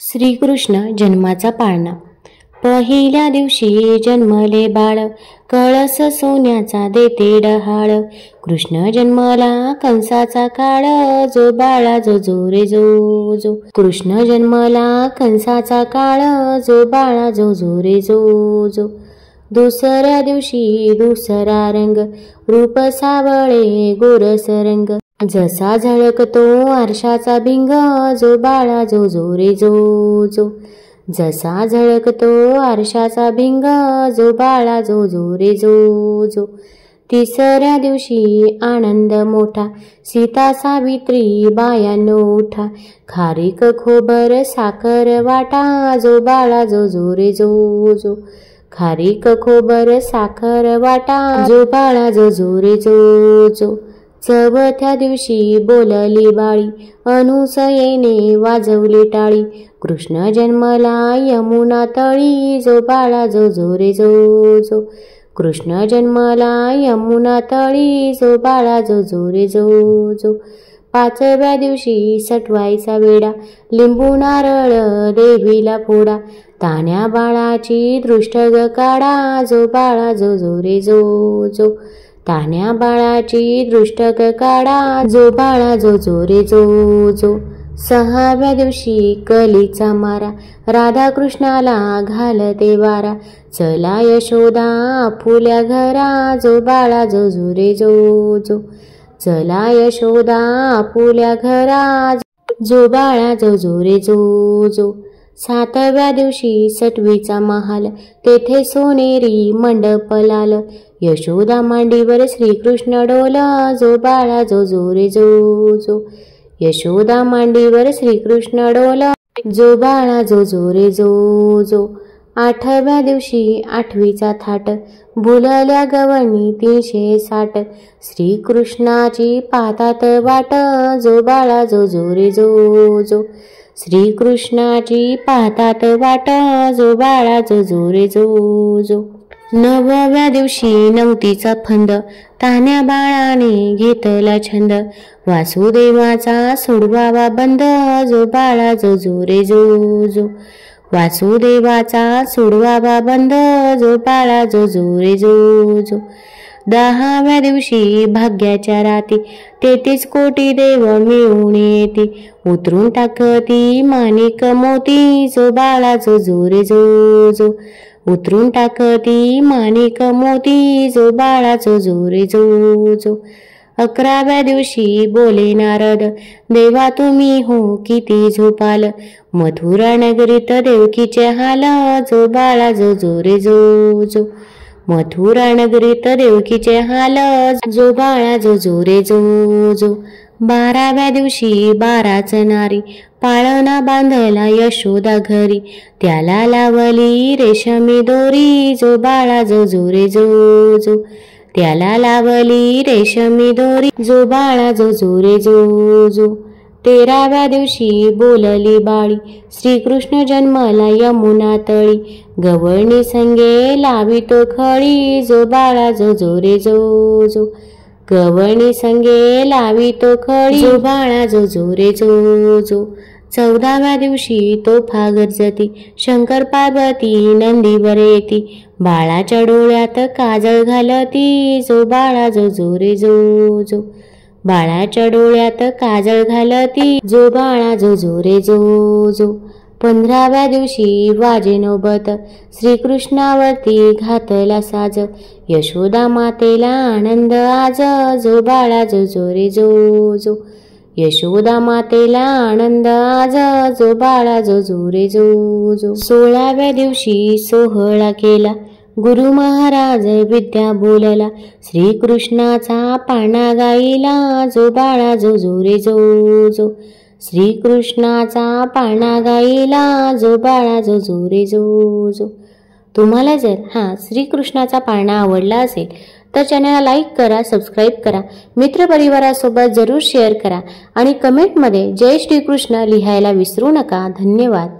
श्रीकृष्ण जन्माचा पाळणा। पहिल्या दिवशी जन्मले बाळ, कळस सोन्याचा देते डहाळ। कृष्ण जन्मला कंसाचा काळ, जो बाळा जो जो रे जो जो। कृष्ण जन्मला कंसाचा काळ, जो बाळा जो जो रे जो जो। दुसऱ्या दिवशी दुसरा रंग, रूप सावळे गोरस रंग। जसा झळकतो आरशाचा भिंग, जो बाळा जो जो रे जो जो। जसा झळकतो आरशाचा भिंग, जो बाळा जो जो रे जो जो। तिसऱ्या दिवशी आनंद मोठा, सीता सावित्री बायांनो उठा। खारीक खोबर साखर वाटा, जो बाळा जो जो रे जो जो। खारीक खोबर साखर वाटा, जो बाळा जो जो रे जो जो। चौथ्या दिवशी बोलली बाळी, अनुसयेने वाजवली टाळी। कृष्ण जन्मला यमुना तळी, जो बाळा जो जो रे जो जो। कृष्ण जन्मला यमुना तळी, जो बाळा जो जो रे जो जो। पाचव्या दिवशी सटवायचा वेडा, लिंबू नारळ देवीला फोडा। तान्या बाळाची दृष्ट ग काढा, जो बाळा जो जो रे जो जो। तान्या बाळाची दृष्ट ग काढा, जो बाळा जो जो रे जो जो। सहाव्या दिवशी कलीचा मारा, राधा कृष्णाला घालते वारा। चला यशोदा आपुल्या घरा, जो बाळा जो जो रे जो जो। चला यशोदा आपुल्या घरा, जो बाळा जो जो रे जो जो। सातव्या दिवशी सटवीचा महाल, तेथे सोनेरी मंडप लाल। यशोदा मांडीवर श्रीकृष्ण डोला, जो बाळा जो जो रे जो जो। यशोदा मांडीवर श्रीकृष्ण डोला, जो बाळा जो जो रे जो जो। आठव्या दिवशी आठवीचा थाट, भुलल्या गवळणी 360। श्रीकृष्णाची पाहतात वाट, जो बाळा जो जो रे जो जो। श्रीकृष्णाची पाहतात वाट, जो बाळा जो जो रे जो जो। नवव्या दिवशी नवतीचा फंद, तान्या बाळाने घेतला छंद। वासुदेवाचा सोडवावा बंद, जो बाळा जो जो रे जो जो। वासुदेवाचा सोडवावा बंद, जो बाळा जो जो रे जो जो। दहाव्या दिवशी भाग्याच्या राती, 33 कोटी देव मिळून येती। उतरून टाकती माणिक मोती, जो बाळा जो जो रे जो जो। उतरून टाकती माणिक मोती, जो बाळा जो जो रे जो जो। 11व्या दिवशी बोले नारद, देवा तुम्ही हो किती झोपाल। मथुरा नगरीत देवकीचे हाल, जो बाळा जो जो रे जो जो। मथुरा नगरीत देवकीचे हाल, जो बाळा जो जो रे जो जो। 12व्या दिवशी 12च नारी, पाळणा बांधला यशोदा घरी। त्याला लावली रेशमी दोरी, जो बाळा जो जो रे जो जो। त्याला लावली रेशमी दोरी, जो बाळा जो जो रे जो जो। 13व्या दिवशी बोलली बाळी, श्रीकृष्ण जन्मला यमुना तळी। गवळणी संगे लावितो खळी, जो बाळा जो जो रे जो जो। गवळणी संगे लावितो खळी, जो बाळा जो जो रे जो जो। 14व्या दिवशी तोफा गर्जती, शंकर पार्वती नंदीवर येती। बाळाच्या डोळ्यात काजळ घालती, जो बाळा जो जो रे जो जो। बाळाच्या डोळ्यात काजळ घालती, जो बाळा जो जो रे जो जो। 15व्या दिवशी वाजे नौबत, श्रीकृष्णावरती घातला साज। यशोदा मातेला आनंद आज, जो बाळा जो जो रे जो जो। यशोदा मातेला आनंद आज, जो बाळा जो जो रे जो जो। 16व्या दिवशी सोहळा केला, गुरु महाराज विद्या बोलला। श्रीकृष्णाचा पाळणा गाईला, जो बाळा जो जो रे जो जो। श्रीकृष्णाचा पाळणा गाईला, जो बाळा जो जो रे जो जो। तुम्हाला जर हा श्रीकृष्णाचा पाळणा आवडला असेल तर चॅनलला लाईक करा, सबस्क्राईब करा, मित्रपरिवारासोबत जरूर शेअर करा आणि कमेंटमध्ये जय श्रीकृष्ण लिहायला विसरू नका। धन्यवाद।